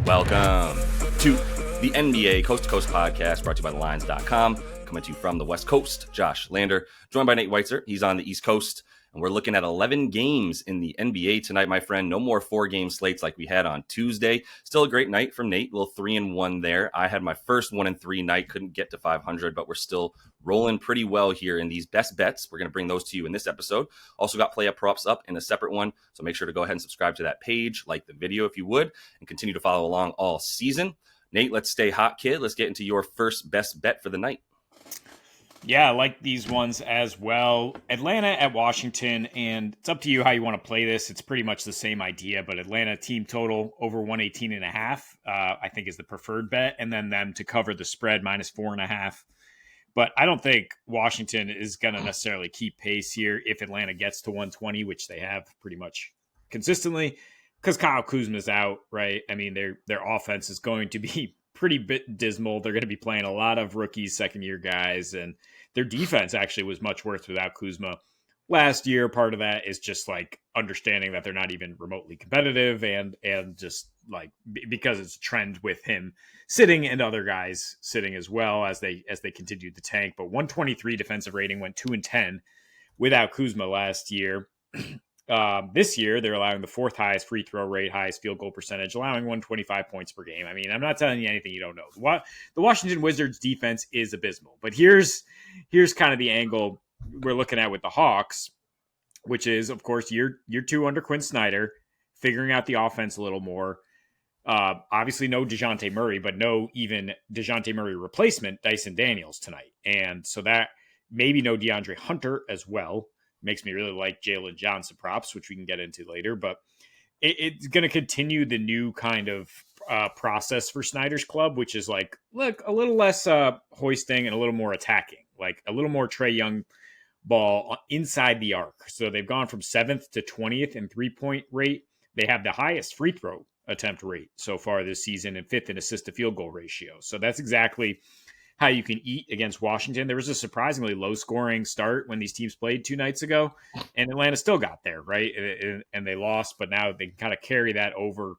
Welcome to the NBA Coast to Coast podcast brought to you by thelines.com. Coming to you from the West Coast, Josh Lander, joined by Nate Weitzer. He's on the East Coast, and we're looking at 11 games in the NBA tonight, my friend. No more 4-game slates like we had on Tuesday. Still a great night from Nate, a little 3-1 there. I had my first 1-3 night, couldn't get to 500, but we're still rolling pretty well here in these best bets. We're going to bring those to you in this episode. Also got play up props up in a separate one, so make sure to go ahead and subscribe to that page, like the video if you would, and continue to follow along all season. Nate, let's stay hot, kid. Let's get into your first best bet for the night. Yeah, I like these ones as well. Atlanta at Washington, and it's up to you how you want to play this. It's pretty much the same idea, but Atlanta team total over 118.5, I think is the preferred bet, and then them to cover the spread minus 4.5. But I don't think Washington is going to necessarily keep pace here if Atlanta gets to 120, which they have pretty much consistently, because Kyle Kuzma's out, right? I mean, their offense is going to be pretty dismal. They're going to be playing a lot of rookies, second-year guys, and their defense actually was much worse without Kuzma last year. Part of that is just like understanding that they're not even remotely competitive, and just like because it's a trend with him sitting and other guys sitting as well as they continued to tank. But 123 defensive rating, went 2-10 without Kuzma last year. This year, they're allowing the fourth highest free throw rate, highest field goal percentage, allowing 125 points per game. I mean, I'm not telling you anything you don't know. The Washington Wizards defense is abysmal. But here's kind of the angle we're looking at with the Hawks, which is, of course, year two under Quinn Snyder, figuring out the offense a little more. Obviously, no DeJounte Murray, but no even DeJounte Murray replacement, Dyson Daniels, tonight. And so that maybe no DeAndre Hunter as well. Makes me really like Jalen Johnson props, which we can get into later. But it's going to continue the new kind of process for Snyder's club, which is like, look, a little less hoisting and a little more attacking, like a little more Trae Young ball inside the arc. So they've gone from 7th to 20th in three-point rate. They have the highest free throw attempt rate so far this season and 5th in assist to field goal ratio. So that's exactly how you can eat against Washington. There was a surprisingly low-scoring start when these teams played 2 nights ago, and Atlanta still got there, right? And they lost, but now they can kind of carry that over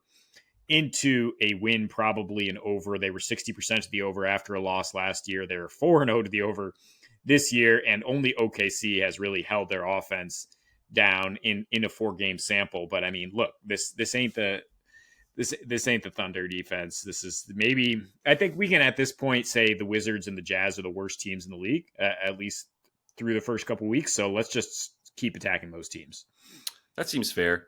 into a win, probably an over. They were 60% to the over after a loss last year. They were 4-0 to the over this year, and only OKC has really held their offense down in a 4-game sample. But, I mean, look, this ain't the This ain't the Thunder defense. This is maybe, I think we can at this point say the Wizards and the Jazz are the worst teams in the league, at least through the first couple weeks. So let's just keep attacking those teams. That seems fair.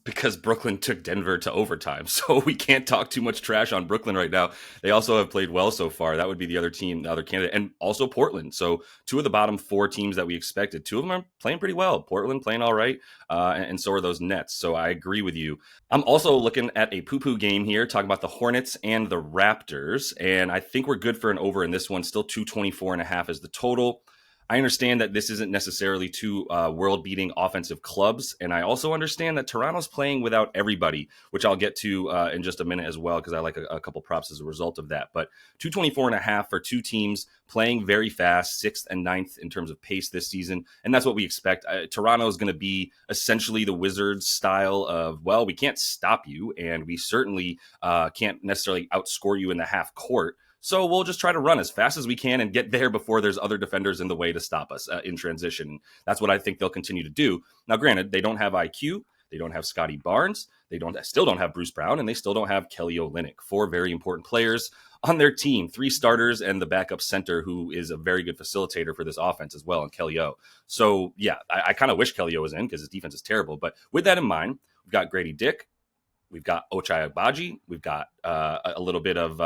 Because Brooklyn took Denver to overtime. So we can't talk too much trash on Brooklyn right now. They also have played well so far. That would be the other team, the other candidate, and also Portland. So 2 of the bottom 4 teams that we expected. 2 of them are playing pretty well. Portland playing all right, and so are those Nets. So I agree with you. I'm also looking at a poo-poo game here, talking about the Hornets and the Raptors, and I think we're good for an over in this one. Still 224.5 is the total. I understand that this isn't necessarily 2 world-beating offensive clubs, and I also understand that Toronto's playing without everybody, which I'll get to in just a minute as well, because I like a couple props as a result of that. But 224.5 for 2 teams playing very fast, 6th and 9th in terms of pace this season, and that's what we expect. Toronto is going to be essentially the Wizards style of, well, we can't stop you, and we certainly can't necessarily outscore you in the half court. So we'll just try to run as fast as we can and get there before there's other defenders in the way to stop us in transition. That's what I think they'll continue to do. Now, granted, they don't have IQ. They don't have Scotty Barnes. They still don't have Bruce Brown, and they still don't have Kelly Olynyk. 4 very important players on their team, 3 starters and the backup center, who is a very good facilitator for this offense as well, and Kelly O. So, yeah, I kind of wish Kelly O was in because his defense is terrible. But with that in mind, we've got Grady Dick. We've got Ochai Agbaji. We've got a little bit of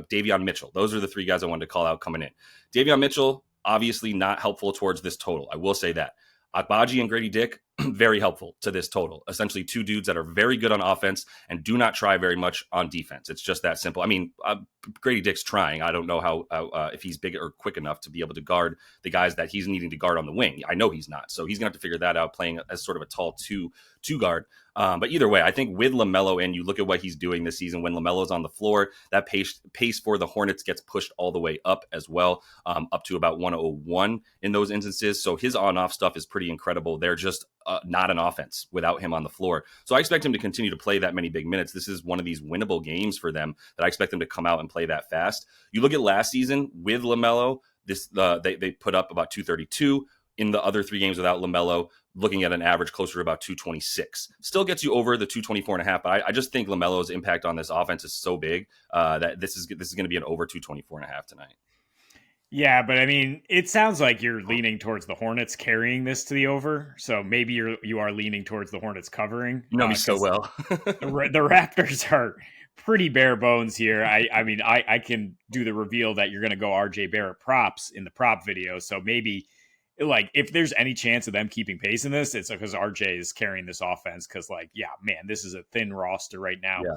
Davion Mitchell. Those are the 3 guys I wanted to call out coming in. Davion Mitchell, obviously not helpful towards this total. I will say that. Agbaji and Grady Dick, very helpful to this total. Essentially 2 dudes that are very good on offense and do not try very much on defense. It's just that simple. I mean, Grady Dick's trying. I don't know how if he's big or quick enough to be able to guard the guys that he's needing to guard on the wing. I know he's not. So he's going to have to figure that out, playing as sort of a tall 2 to guard. But either way, I think with LaMelo in, you look at what he's doing this season when LaMelo's on the floor, that pace for the Hornets gets pushed all the way up as well, up to about 101 in those instances. So his on-off stuff is pretty incredible. They're just not an offense without him on the floor. So I expect him to continue to play that many big minutes. This is one of these winnable games for them that I expect them to come out and play that fast. You look at last season with LaMelo, they put up about 232. In the other 3 games without LaMelo, looking at an average closer to about 226. Still gets you over the 224.5, but I just think LaMelo's impact on this offense is so big that this is going to be an over 224.5 tonight. Yeah, but I mean, it sounds like you're leaning towards the Hornets carrying this to the over. So maybe you are leaning towards the Hornets covering. You know me so well. the Raptors are pretty bare bones here. I mean, I can do the reveal that you're going to go RJ Barrett props in the prop video. So maybe, like, if there's any chance of them keeping pace in this, it's because RJ is carrying this offense. Because, like, yeah, man, this is a thin roster right now. Yeah.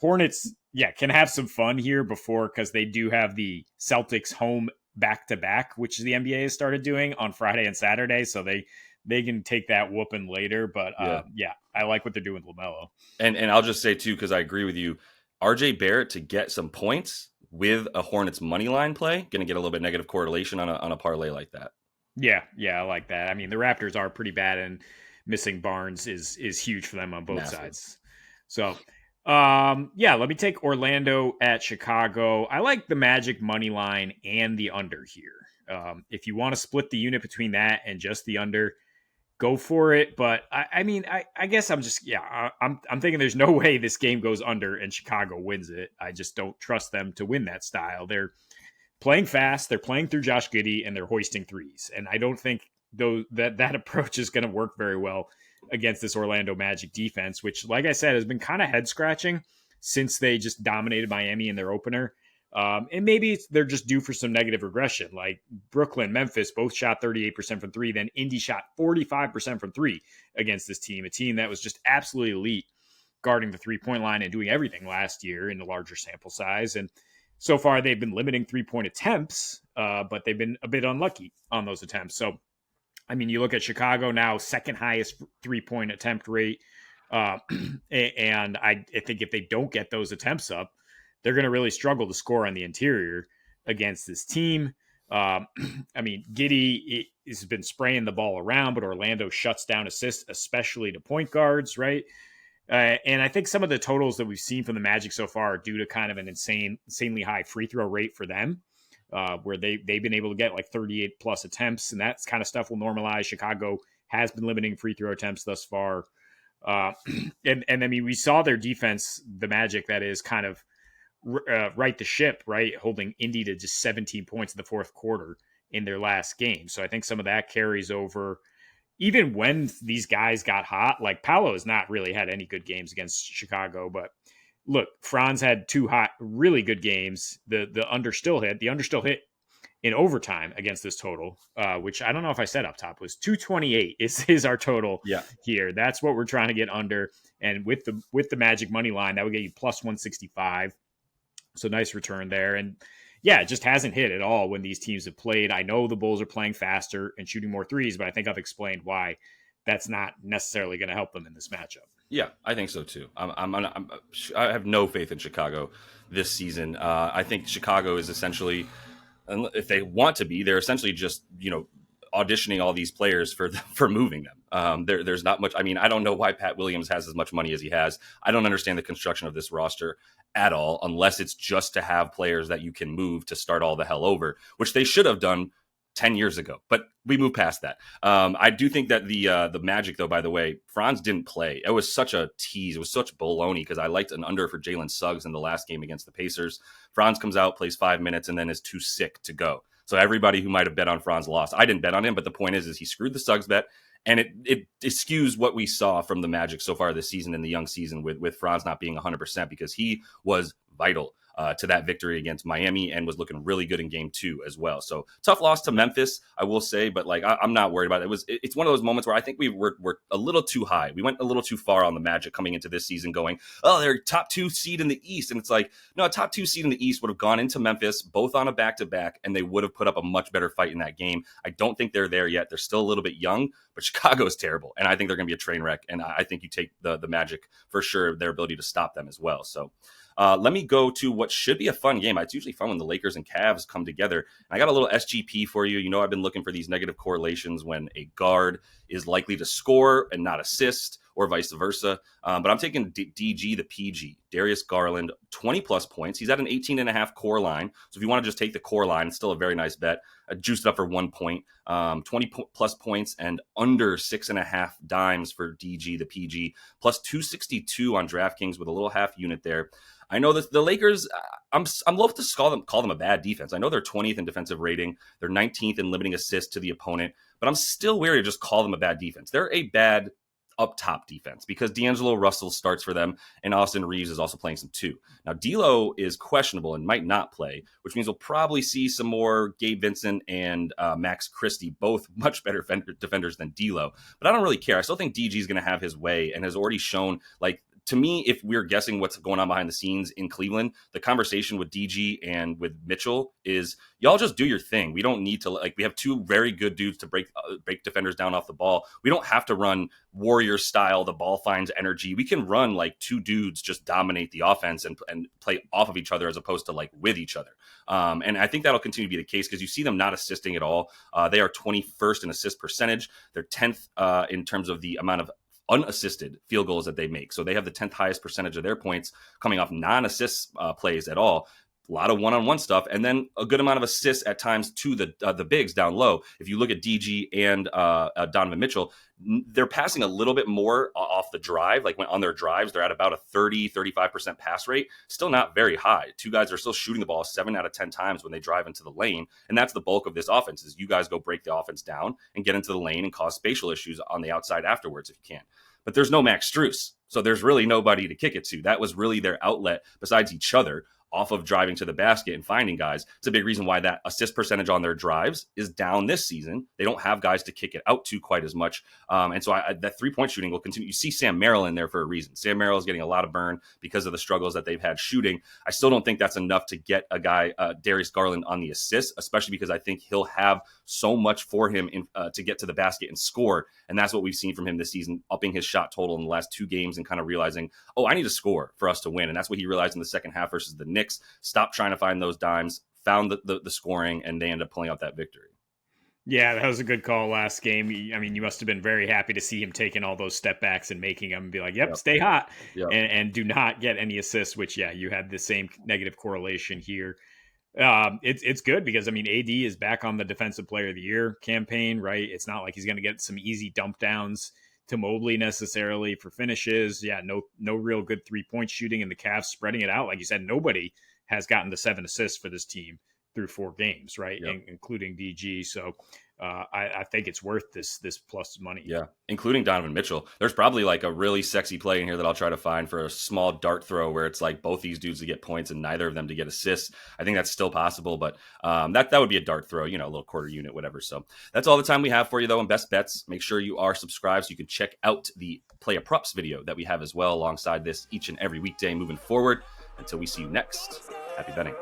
Hornets, can have some fun here because they do have the Celtics home back-to-back, which the NBA has started doing on Friday and Saturday. So they can take that whooping later. But, I like what they're doing with LaMelo. And I'll just say, too, because I agree with you, RJ Barrett to get some points with a Hornets money line play, going to get a little bit negative correlation on a parlay like that. Yeah, I like that. I mean, the Raptors are pretty bad, and missing Barnes is huge for them on both sides. So, let me take Orlando at Chicago. I like the Magic money line and the under here. If you want to split the unit between that and just the under, go for it. But I guess I'm just I'm thinking there's no way this game goes under and Chicago wins it. I just don't trust them to win that style. They're playing fast, they're playing through Josh Giddey, and they're hoisting threes. And I don't think that approach is going to work very well against this Orlando Magic defense, which, like I said, has been kind of head-scratching since they just dominated Miami in their opener. And maybe they're just due for some negative regression. Like Brooklyn, Memphis both shot 38% from 3. Then Indy shot 45% from 3 against this team, a team that was just absolutely elite guarding the three-point line and doing everything last year in a larger sample size. And so far, they've been limiting three-point attempts, but they've been a bit unlucky on those attempts. So, I mean, you look at Chicago now, second highest three-point attempt rate. And I think if they don't get those attempts up, they're going to really struggle to score on the interior against this team. I mean, Giddey has been spraying the ball around, but Orlando shuts down assists, especially to point guards, right? And I think some of the totals that we've seen from the Magic so far are due to kind of an insanely high free throw rate for them, where they've been able to get like 38 plus attempts, and that kind of stuff will normalize. Chicago has been limiting free throw attempts thus far. And I mean, we saw their defense, the Magic, that is kind of right the ship, right? Holding Indy to just 17 points in the fourth quarter in their last game. So I think some of that carries over. Even when these guys got hot, like Paolo has not really had any good games against Chicago, but look, Franz had 2 really good games. The under still hit in overtime against this total, which I don't know if I said up top was 228 is our total here. That's what we're trying to get under. And with the Magic money line, that would get you plus 165. So nice return there. And yeah, it just hasn't hit at all when these teams have played. I know the Bulls are playing faster and shooting more threes, but I think I've explained why that's not necessarily going to help them in this matchup. Yeah, I think so too. I have no faith in Chicago this season. I think Chicago is essentially, if they want to be, they're essentially just auditioning all these players for moving them. There's not much. I mean, I don't know why Pat Williams has as much money as he has. I don't understand the construction of this roster at all, unless it's just to have players that you can move to start all the hell over, which they should have done 10 years ago. But we moved past that. I do think that the Magic, though, by the way, Franz didn't play. It was such a tease. It was such baloney because I liked an under for Jalen Suggs in the last game against the Pacers. Franz comes out, plays 5 minutes, and then is too sick to go. So everybody who might have bet on Franz lost. I didn't bet on him, but the point is he screwed the Suggs bet. And it skews what we saw from the Magic so far this season in the young season with Franz not being 100% because he was vital to that victory against Miami and was looking really good in game 2 as well. So tough loss to Memphis, I will say, but like I'm not worried about it. It's one of those moments where I think we're a little too high. We went a little too far on the Magic coming into this season, going, oh, they're top 2 seed in the East, and it's like, no, a top 2 seed in the East would have gone into Memphis both on a back-to-back, and they would have put up a much better fight in that game. I don't think they're there yet. They're still a little bit young, but Chicago is terrible, and I think they're going to be a train wreck. And I think you take the Magic for sure, their ability to stop them as well. So let me go to what should be a fun game. It's usually fun when the Lakers and Cavs come together. I got a little SGP for you. You know, I've been looking for these negative correlations when a guard is likely to score and not assist, or vice versa. But I'm taking DG, the PG, Darius Garland, 20 plus points. He's at an 18.5 core line. So if you want to just take the core line, it's still a very nice bet. I juiced it up for 1 point, 20 plus points and under 6.5 dimes for DG, the PG, plus 262 on DraftKings with a little half unit there. I know that the Lakers, I'm loath to call them a bad defense. I know they're 20th in defensive rating. They're 19th in limiting assists to the opponent, but I'm still wary to just call them a bad defense. They're a bad up top defense because D'Angelo Russell starts for them and Austin Reeves is also playing some too. Now, D'Lo is questionable and might not play, which means we'll probably see some more Gabe Vincent and Max Christie, both much better defenders than D'Lo. But I don't really care. I still think DG is going to have his way and has already shown, like, to me, if we're guessing what's going on behind the scenes in Cleveland, the conversation with DG and with Mitchell is y'all just do your thing. We don't need to, like, we have 2 very good dudes to break defenders down off the ball. We don't have to run Warrior style, the ball finds energy. We can run like 2 dudes just dominate the offense and play off of each other as opposed to like with each other. And I think that'll continue to be the case because you see them not assisting at all. They are 21st in assist percentage. They're 10th in terms of the amount of unassisted field goals that they make. So they have the 10th highest percentage of their points coming off non-assist plays at all. A lot of one-on-one stuff, and then a good amount of assists at times to the bigs down low. If you look at DG and Donovan Mitchell, they're passing a little bit more off the drive. Like when on their drives, they're at about a 35% pass rate. Still not very high. 2 guys are still shooting the ball 7 out of 10 times when they drive into the lane. And that's the bulk of this offense is you guys go break the offense down and get into the lane and cause spatial issues on the outside afterwards if you can. But there's no Max Strus. So there's really nobody to kick it to. That was really their outlet besides each other off of driving to the basket and finding guys. It's a big reason why that assist percentage on their drives is down this season. They don't have guys to kick it out to quite as much. And so that 3-point shooting will continue. You see Sam Merrill in there for a reason. Sam Merrill is getting a lot of burn because of the struggles that they've had shooting. I still don't think that's enough to get a guy, Darius Garland, on the assist, especially because I think he'll have so much for him to get to the basket and score. And that's what we've seen from him this season, upping his shot total in the last 2 games and kind of realizing, oh, I need to score for us to win. And that's what he realized in the second half versus the Knicks. Stopped trying to find those dimes, found the scoring, and they end up pulling out that victory. Yeah, that was a good call last game. I mean, you must have been very happy to see him taking all those step backs and making them and be like, yep. Stay hot, and do not get any assists, which, yeah, you had the same negative correlation here. It's good because, I mean, AD is back on the Defensive Player of the Year campaign, right? It's not like he's going to get some easy dump downs to Mobley necessarily for finishes. Yeah, no real good 3-point shooting, and the Cavs spreading it out. Like you said, nobody has gotten to 7 assists for this team through 4 games, right? Including DG. So I think it's worth this plus money. Yeah, including Donovan Mitchell. There's probably like a really sexy play in here that I'll try to find for a small dart throw where it's like both these dudes to get points and neither of them to get assists. I think that's still possible, but that would be a dart throw, a little quarter unit, whatever. So that's all the time we have for you, though, in Best Bets. Make sure you are subscribed so you can check out the Play a Props video that we have as well alongside this each and every weekday moving forward. Until we see you next, happy betting.